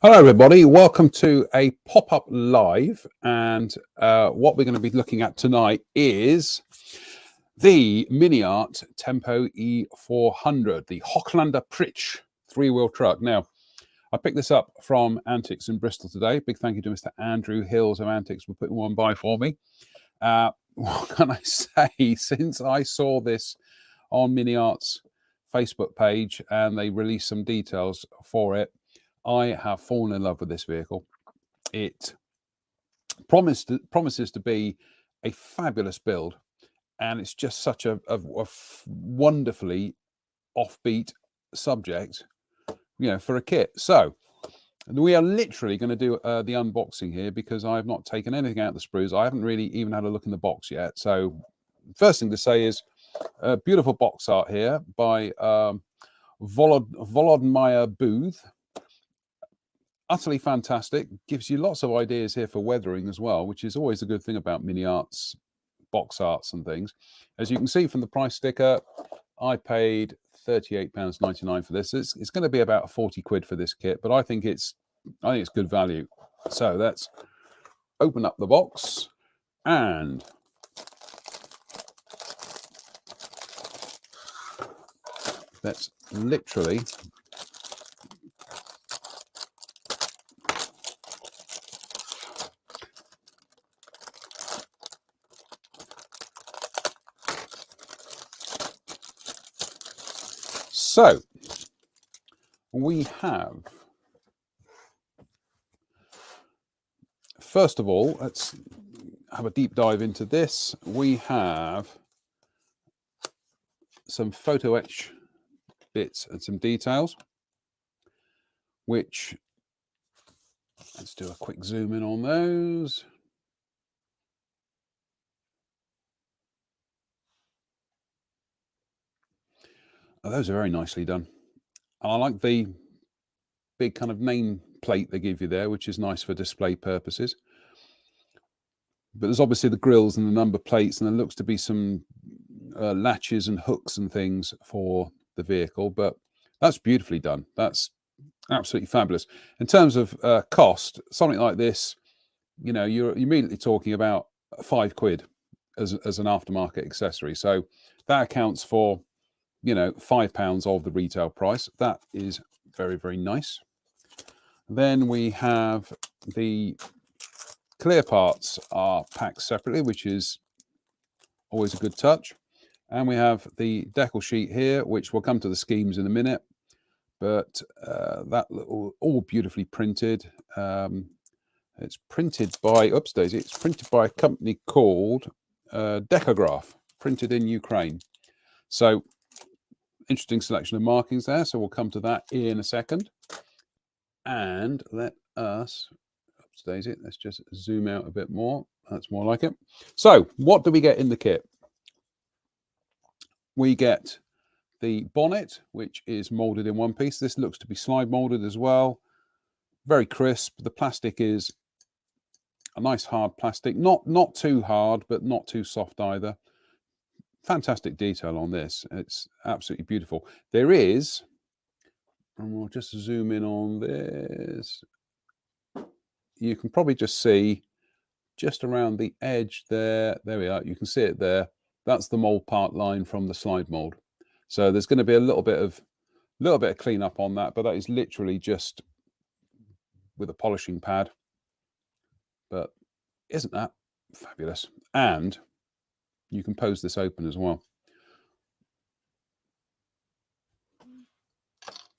Hello everybody, welcome to a pop-up live, and what we're going to be looking at tonight is the MiniArt Tempo E400, the Hochlander Pritch three-wheel truck. Now, I picked this up from Antics in Bristol today. Big thank you to Mr. Andrew Hills of Antics for putting one by for me. What can I say? Since I saw this on MiniArt's Facebook page and they released some details for it, I have fallen in love with this vehicle. It promises to be a fabulous build, and it's just such a wonderfully offbeat subject, you know, for a kit. So we are literally going to do the unboxing here because I have not taken anything out of the sprues. I haven't really even had a look in the box yet. So first thing to say is a beautiful box art here by Volodymyr Booth. Utterly fantastic. Gives you lots of ideas here for weathering as well, which is always a good thing about MiniArt's box arts and things. As you can see from the price sticker, I paid £38.99 for this. It's going to be about 40 quid for this kit, but I think it's good value. So let's open up the box and let's literally so we have, first of all, let's have a deep dive into this. We have some photo etch bits and some details, which, let's do a quick zoom in on those. Oh, those are very nicely done. I like the big kind of name plate they give you there, which is nice for display purposes. But there's obviously the grills and the number plates, and there looks to be some latches and hooks and things for the vehicle, but that's beautifully done. That's absolutely fabulous. In terms of cost, something like this, you know, you're immediately talking about 5 quid as an aftermarket accessory. So that accounts for, you know, £5 of the retail price. That is very, very nice. Then we have the clear parts are packed separately, which is always a good touch. And we have the decal sheet here, which we'll come to the schemes in a minute. But that all beautifully printed. It's printed by, oops daisy, it's printed by a company called Decograph, printed in Ukraine. So interesting selection of markings there. So we'll come to that in a second. And let us, oops daisy, let's just zoom out a bit more. That's more like it. So what do we get in the kit? We get the bonnet, which is molded in one piece. This looks to be slide molded as well. Very crisp. The plastic is a nice hard plastic, not too hard, but not too soft either. Fantastic detail on this. It's absolutely beautiful. There is, and we'll just zoom in on this. You can probably just see just around the edge there. There we are. You can see it there. That's the mold part line from the slide mold. So there's going to be a little bit of cleanup on that, but that is literally just with a polishing pad. But isn't that fabulous? And you can pose this open as well.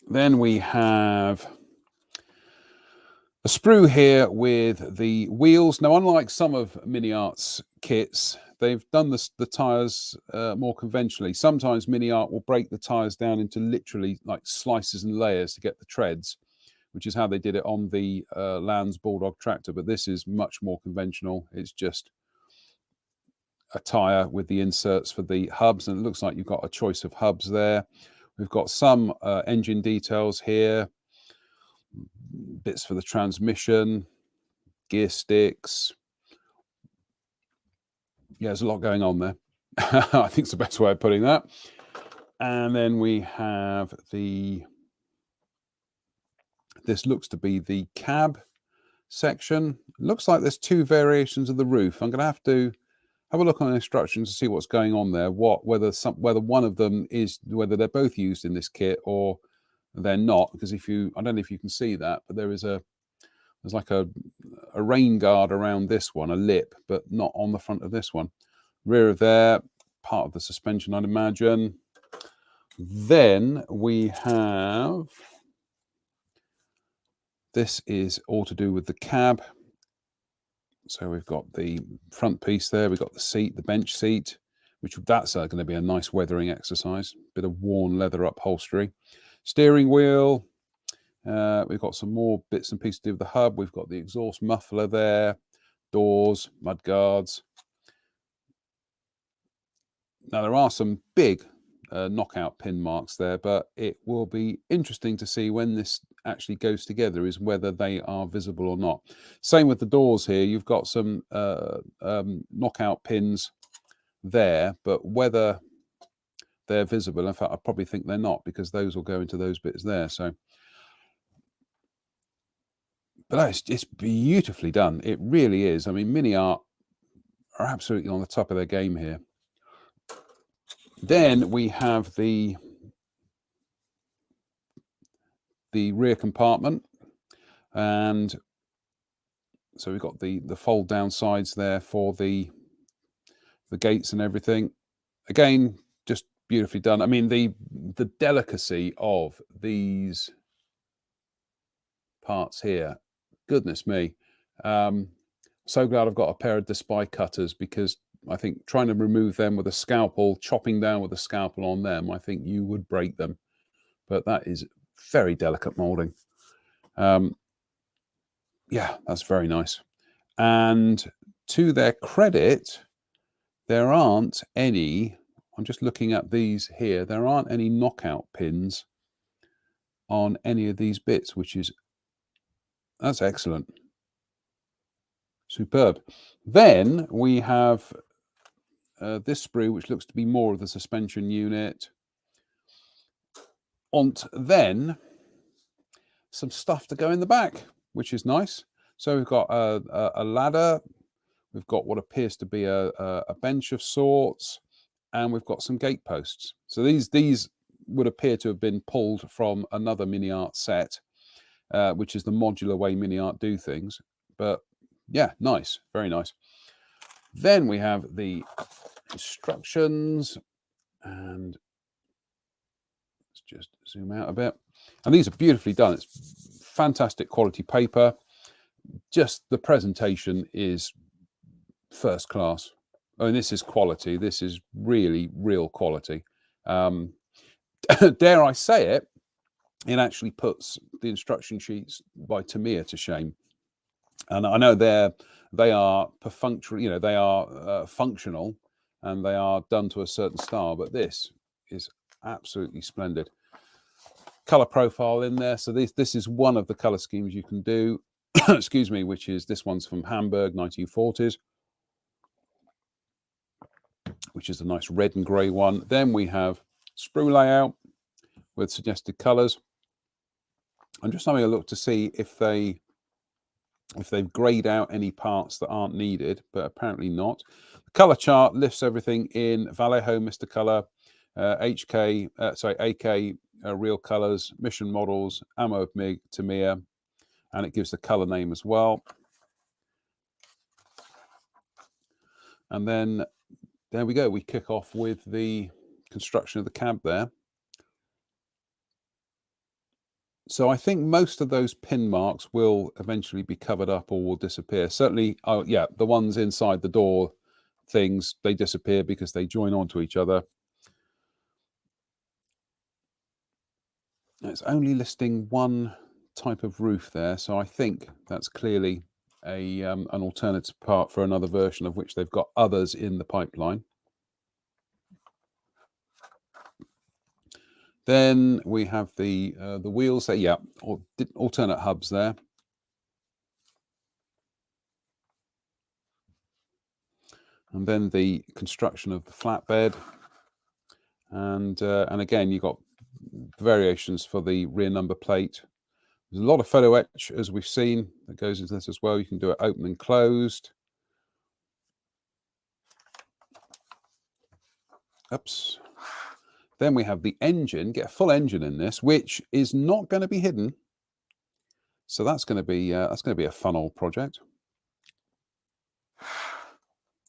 Then we have a sprue here with the wheels. Now, unlike some of MiniArt's kits, they've done the tires more conventionally. Sometimes MiniArt will break the tires down into literally like slices and layers to get the treads, which is how they did it on the Lands Bulldog tractor. But this is much more conventional. It's just a tire with the inserts for the hubs, and it looks like you've got a choice of hubs there. We've got some engine details here, bits for the transmission, gear sticks. Yeah, there's a lot going on there. I think it's the best way of putting that. And then we have the this looks to be the cab section. Looks like there's two variations of the roof. I'm going to have to have a look on the instructions to see what's going on there. Whether one of them is, whether they're both used in this kit or they're not. Because I don't know if you can see that, but there's like a rain guard around this one, a lip, but not on the front of this one. Rear of there, part of the suspension, I'd imagine. Then we have, this is all to do with the cab. So we've got the front piece there, we've got the seat, the bench seat, that's going to be a nice weathering exercise. Bit of worn leather upholstery. Steering wheel. We've got some more bits and pieces to do with the hub. We've got the exhaust muffler there, doors, mud guards. Now there are some big knockout pin marks there, but it will be interesting to see when this actually goes together is whether they are visible or not. Same with the doors here. You've got some knockout pins there, but whether they're visible, in fact, I probably think they're not, because those will go into those bits there. So, but it's beautifully done. It really is. I mean, MiniArt are absolutely on the top of their game here. Then we have the rear compartment, and so we've got the fold down sides there for the gates and everything. Again, just beautifully done. I mean, the delicacy of these parts here, goodness me. So glad I've got a pair of Despy cutters, because I think trying to remove them with a scalpel, chopping down with a scalpel on them, I think you would break them. But that is very delicate molding. Yeah, that's very nice. And to their credit, there aren't any, I'm just looking at these here, there aren't any knockout pins on any of these bits, that's excellent. Superb. Then we have this sprue, which looks to be more of the suspension unit. Then some stuff to go in the back, which is nice. So we've got a ladder, we've got what appears to be a bench of sorts, and we've got some gate posts. So these would appear to have been pulled from another MiniArt set, which is the modular way MiniArt do things. But yeah, nice, very nice. Then we have the instructions, and let's just zoom out a bit. And these are beautifully done. It's fantastic quality paper. Just the presentation is first class. I mean, this is quality. This is really real quality. Dare I say it, it actually puts the instruction sheets by Tamiya to shame. And I know they are perfunctory, they are functional, and they are done to a certain style, but this is absolutely splendid. Color profile in there. So this is one of the color schemes you can do, excuse me, which is, this one's from Hamburg, 1940s, which is a nice red and gray one. Then we have sprue layout with suggested colors. I'm just having a look to see if they've grayed out any parts that aren't needed, but apparently not. The color chart lifts everything in Vallejo Mr. Color, AK Real Colors, Mission Models, Ammo of MiG, Tamiya, and it gives the color name as well. And then there we go. We kick off with the construction of the cab there. So I think most of those pin marks will eventually be covered up or will disappear. Certainly, oh yeah, the ones inside the door things, they disappear because they join onto each other. It's only listing one type of roof there, so I think that's clearly an alternative part for another version, of which they've got others in the pipeline. Then we have the wheels. So yeah, alternate hubs there. And then the construction of the flatbed, and again you've got variations for the rear number plate. There's a lot of photo etch, as we've seen, that goes into this as well. You can do it open and closed. Oops. Then we have the engine. Get a full engine in this, which is not going to be hidden. So that's going to be a fun old project.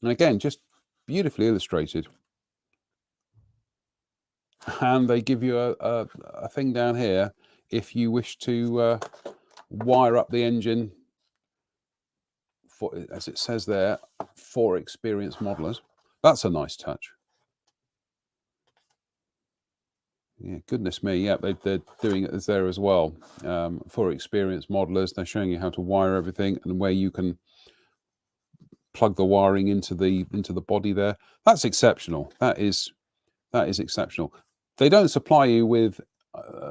And again, just beautifully illustrated. And they give you a thing down here if you wish to wire up the engine for, as it says there, for experienced modelers. That's a nice touch. Yeah, goodness me. Yeah, they're doing it as there as well. For experienced modelers, they're showing you how to wire everything and where you can plug the wiring into the body there. That's exceptional. That is exceptional. They don't supply you with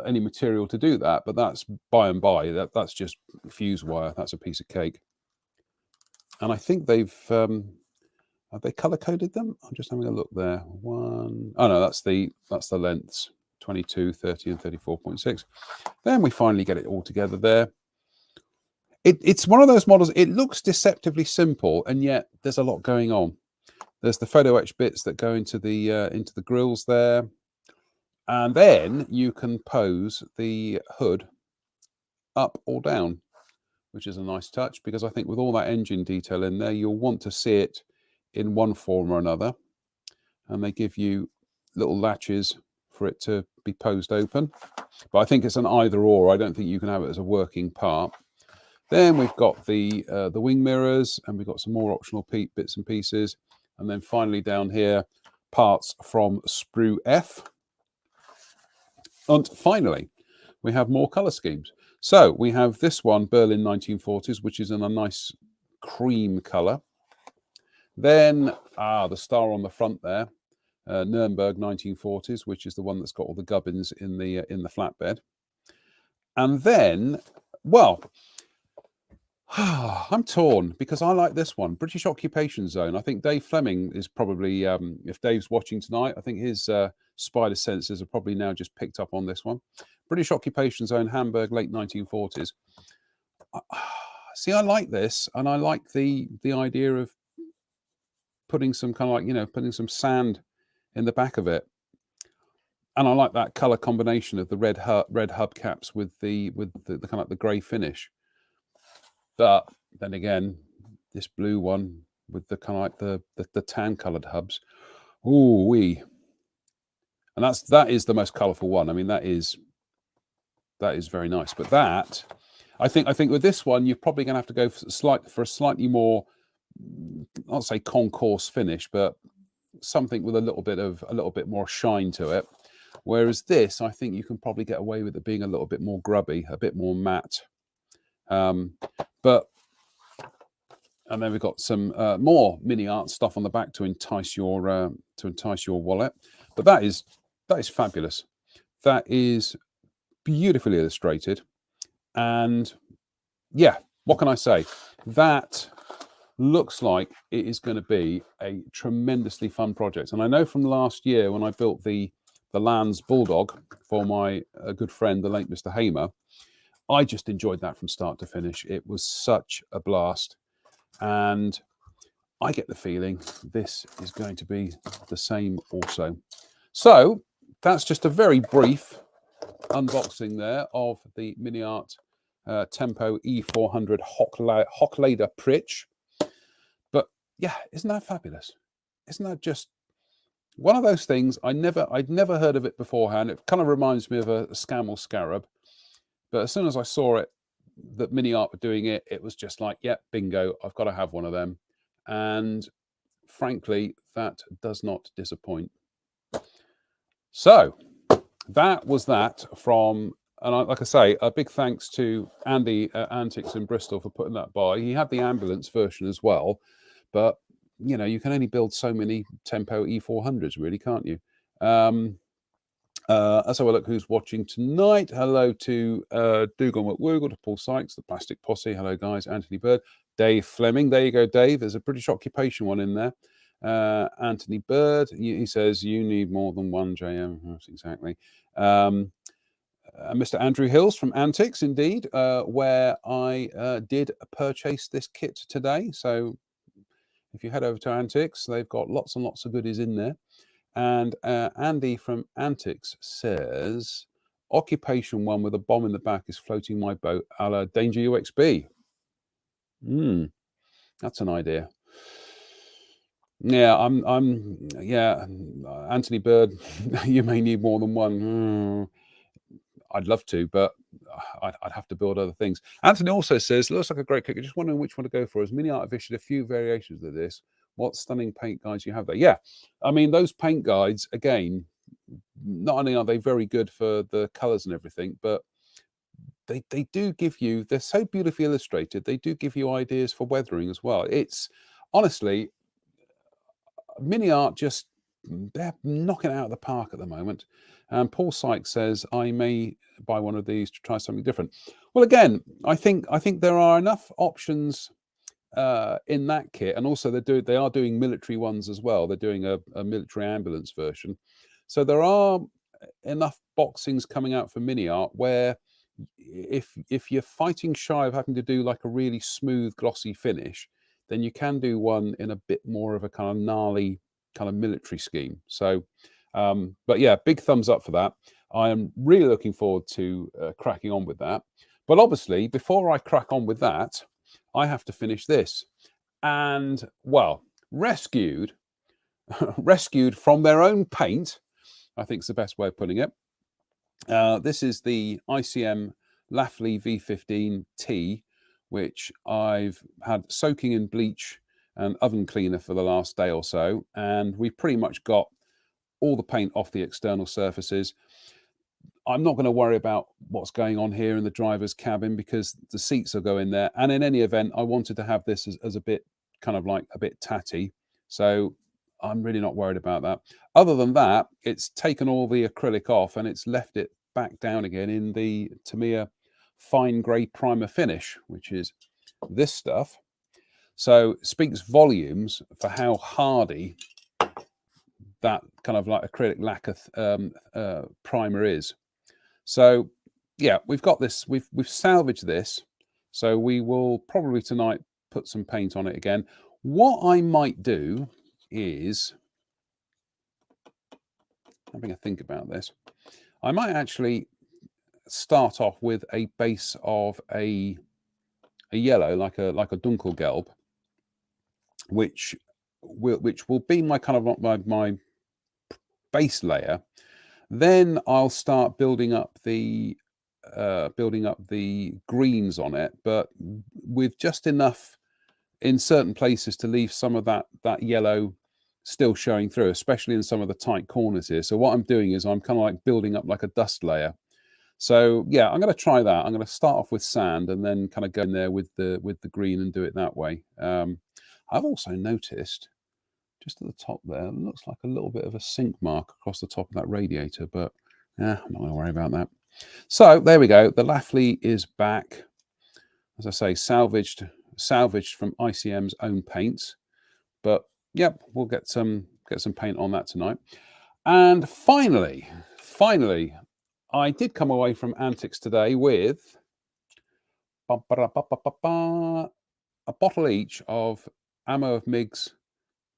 any material to do that, but that's by and by. That's just fuse wire. That's a piece of cake. And I think they've have they color coded them? I'm just having a look there. Oh no, that's the lengths, 22, 30, and 34.6. Then we finally get it all together there. It's one of those models. It looks deceptively simple, and yet there's a lot going on. There's the photo etch bits that go into the grills there. And then you can pose the hood up or down, which is a nice touch, because I think with all that engine detail in there, you'll want to see it in one form or another. And they give you little latches for it to be posed open. But I think it's an either or. I don't think you can have it as a working part. Then we've got the wing mirrors, and we've got some more optional bits and pieces. And then finally down here, parts from Sprue F. And finally, we have more color schemes. So we have this one, Berlin 1940s, which is in a nice cream color. Then the star on the front there, Nuremberg 1940s, which is the one that's got all the gubbins in the flatbed. And then, well, I'm torn because I like this one, British Occupation Zone. I think Dave Fleming is probably, if Dave's watching tonight, I think his spider senses are probably now just picked up on this one. British Occupation Zone, Hamburg, late 1940s. See, I like this, and I like the idea of putting some kind of like, putting some sand in the back of it. And I like that color combination of the red hubcaps with the kind of the grey finish. But then again, this blue one with the kind of like the tan coloured hubs, ooh wee, and that is the most colourful one. I mean, that is very nice. But that, I think with this one, you're probably going to have to go for a slightly more, I'll say concourse finish, but something with a little bit more shine to it. Whereas this, I think you can probably get away with it being a little bit more grubby, a bit more matte. And then we've got some more MiniArt stuff on the back to entice your wallet. But that is fabulous. That is beautifully illustrated, and yeah, what can I say? That looks like it is going to be a tremendously fun project. And I know from last year when I built the Lands Bulldog for my good friend, the late Mr. Hamer, I just enjoyed that from start to finish. It was such a blast. And I get the feeling this is going to be the same also. So that's just a very brief unboxing there of the MiniArt Tempo E400 Hochlader Pritch. But yeah, isn't that fabulous? Isn't that just one of those things? I'd never heard of it beforehand. It kind of reminds me of a Scammell Scarab. But as soon as I saw it, that MiniArt were doing it, it was just like, yep, bingo, I've got to have one of them. And frankly, that does not disappoint. So that was that from, and like I say, a big thanks to Andy at Antics in Bristol for putting that by. He had the ambulance version as well, but you can only build so many Tempo E400s, really, can't you? Let's have a look who's watching tonight. Hello to Dougal McWoogle, to Paul Sykes, the Plastic Posse. Hello, guys. Anthony Bird, Dave Fleming. There you go, Dave. There's a British Occupation one in there. Anthony Bird, he says, you need more than one JM. Yes, exactly. Mr. Andrew Hills from Antics, indeed, where I did purchase this kit today. So if you head over to Antics, they've got lots and lots of goodies in there. And Andy from Antics says, Occupation 1 with a bomb in the back is floating my boat a la Danger UXB. That's an idea. Yeah, yeah, Anthony Bird, you may need more than one. I'd love to, but I'd have to build other things. Anthony also says, looks like a great kit. Just wondering which one to go for. As MiniArt have issued a few variations of this. What stunning paint guides you have there? Yeah, I mean, those paint guides, again, not only are they very good for the colors and everything, but they do give you, they're so beautifully illustrated, they do give you ideas for weathering as well. It's honestly, MiniArt just, they're knocking it out of the park at the moment. And Paul Sykes says, I may buy one of these to try something different. Well, again, I think there are enough options in that kit, and also they are doing military ones as well. They're doing a military ambulance version, so there are enough boxings coming out for MiniArt where if you're fighting shy of having to do like a really smooth glossy finish, then you can do one in a bit more of a kind of gnarly kind of military scheme. So but yeah, big thumbs up for that. I am really looking forward to cracking on with that. But obviously, before I crack on with that, I have to finish this. And, well, rescued from their own paint, I think is the best way of putting it. This is the ICM Laffly V15T, which I've had soaking in bleach and oven cleaner for the last day or so. And we've pretty much got all the paint off the external surfaces. I'm not going to worry about what's going on here in the driver's cabin because the seats will go in there. And in any event, I wanted to have this as a bit kind of like a bit tatty. So I'm really not worried about that. Other than that, it's taken all the acrylic off and it's left it back down again in the Tamiya fine grey primer finish, which is this stuff. So it speaks volumes for how hardy that kind of like acrylic lacquer primer is. So yeah, we've got this, we've salvaged this. So we will probably tonight put some paint on it again. What I might do is, having a think about this, I might actually start off with a base of a yellow, like a dunkelgelb, which will be my kind of my base layer. Then I'll start building up the greens on it, but with just enough in certain places to leave some of that yellow still showing through, especially in some of the tight corners here. So what I'm doing is I'm kind of like building up like a dust layer. So yeah, I'm going to try that. I'm going to start off with sand and then kind of go in there with the green and do it that way. I've also noticed just at the top there, it looks like a little bit of a sink mark across the top of that radiator, but yeah, I'm not going to worry about that. So there we go. The Laffly is back. As I say, salvaged from ICM's own paints. But yep, we'll get some paint on that tonight. And finally, I did come away from Antics today with a bottle each of Ammo of Mig's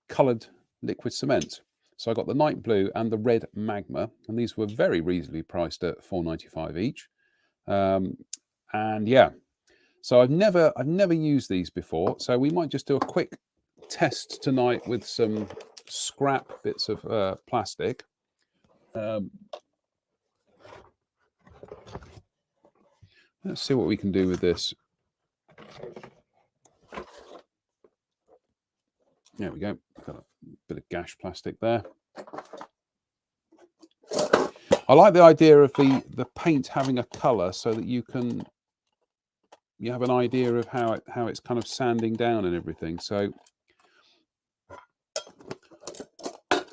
coloured liquid cement. So I got the night blue and the red magma, and these were very reasonably priced at $4.95 each. And yeah, so I've never used these before, so we might just do a quick test tonight with some scrap bits of plastic. Let's see what we can do with this. There we go. Got a bit of gash plastic there. I like the idea of the paint having a colour so that you have an idea of how it's kind of sanding down and everything. So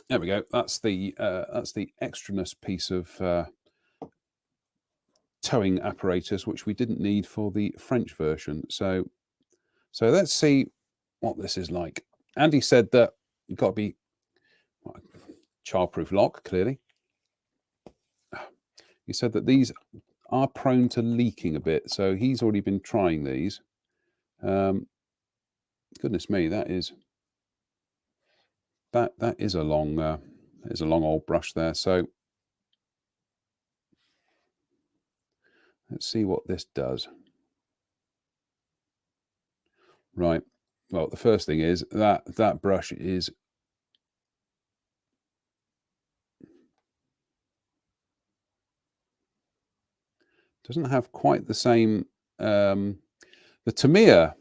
there we go. That's the extraness piece of towing apparatus, which we didn't need for the French version. So let's see what this is like. Andy said that you've got to be childproof lock, clearly. He said that these are prone to leaking a bit. So he's already been trying these. Goodness me, that is a long old brush there. So let's see what this does. Right. Well, the first thing is that brush is doesn't have quite the same. The Tamiya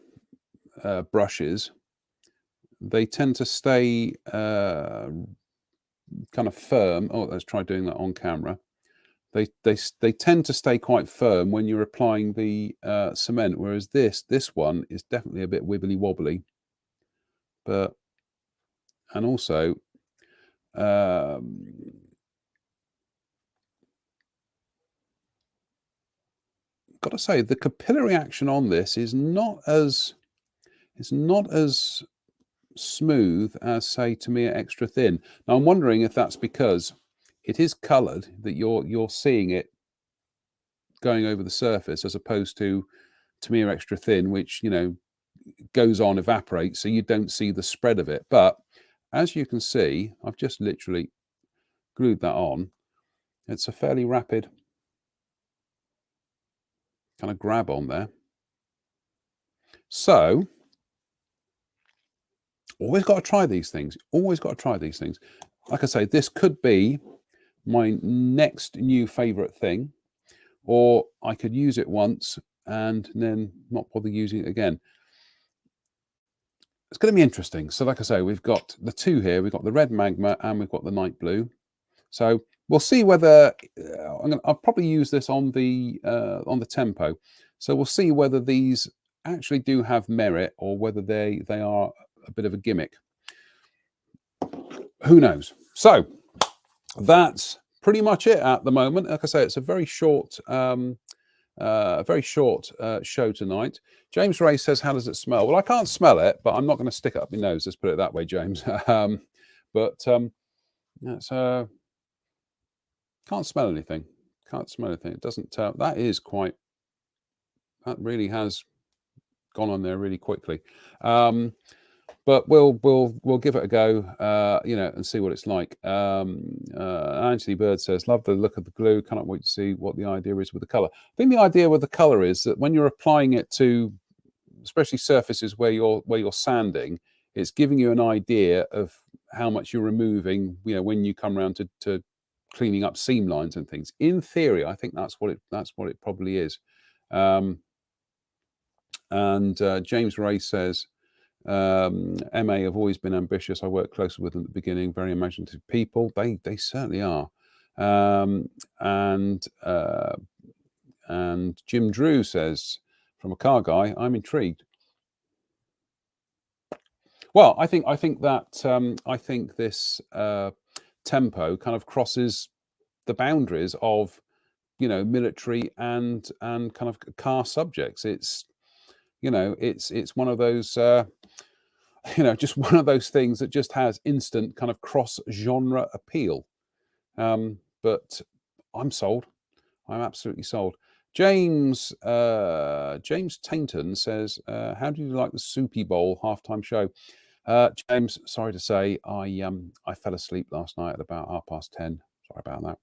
brushes, they tend to stay kind of firm. Oh, let's try doing that on camera. They tend to stay quite firm when you're applying the cement, whereas this one is definitely a bit wibbly wobbly. But and also got to say the capillary action on this is not as smooth as, say, Tamiya Extra Thin. Now I'm wondering if that's because it is coloured, that you're seeing it going over the surface, as opposed to Tamiya Extra Thin, which, you know, goes on, evaporates, so you don't see the spread of it. But as you can see, I've just literally glued that on. It's a fairly rapid kind of grab on there. So always got to try these things. Always got to try these things. Like I say, this could be my next new favorite thing, or I could use it once and then not bother using it again. It's going to be interesting. So like I say, we've got the two here. We've got the red magma and we've got the night blue. So we'll see whether I'll probably use this on the Tempo. So we'll see whether these actually do have merit, or whether they are a bit of a gimmick. Who knows? So that's pretty much it at the moment. Like I say, it's a very short show tonight. James Ray says, how does it smell? Well, I can't smell it, but I'm not going to stick it up my nose. Let's put it that way, James. Can't smell anything. Can't smell anything. It doesn't. That really has gone on there really quickly. But we'll give it a go, you know, and see what it's like. Anthony Bird says, love the look of the glue. Cannot wait to see what the idea is with the color. I think the idea with the color is that when you're applying it to, especially surfaces where you're sanding, it's giving you an idea of how much you're removing, you know, when you come around to cleaning up seam lines and things. In theory, I think that's what it probably is. James Ray says, MA have always been ambitious. I worked closely with them at the beginning. Very imaginative people. They certainly are. And Jim Drew says, from a car guy, I'm intrigued. Well, I think this Tempo kind of crosses the boundaries of, you know, military and kind of car subjects. It's, you know, it's one of those, you know, just one of those things that just has instant kind of cross-genre appeal. But I'm sold. I'm absolutely sold. James Tainton says, how do you like the Soupy Bowl halftime show? James, sorry to say, I fell asleep last night at about 10:30. Sorry about that.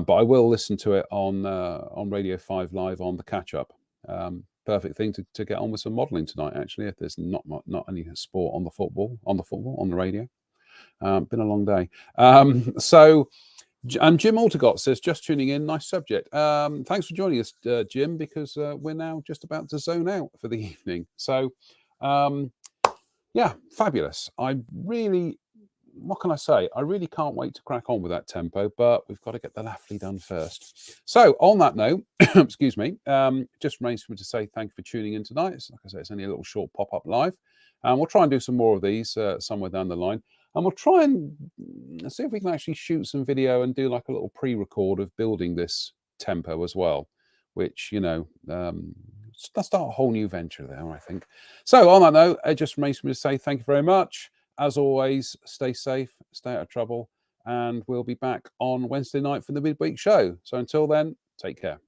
But I will listen to it on Radio 5 Live on the catch-up. Perfect thing to get on with some modelling tonight, actually, if there's not any sport on the radio. Been a long day. And Jim Altergott says, just tuning in, nice subject. Thanks for joining us, Jim, because we're now just about to zone out for the evening. So, yeah, fabulous. What can I say? I really can't wait to crack on with that Tempo, but we've got to get the Laffly done first. So on that note, excuse me, just remains for me to say thank you for tuning in tonight. Like I say, it's only a little short pop-up live. And we'll try and do some more of these somewhere down the line. And we'll try and see if we can actually shoot some video and do like a little pre-record of building this Tempo as well, which, you know, let's start a whole new venture there, I think. So on that note, it just remains for me to say thank you very much. As always, stay safe, stay out of trouble, and we'll be back on Wednesday night for the midweek show. So until then, take care.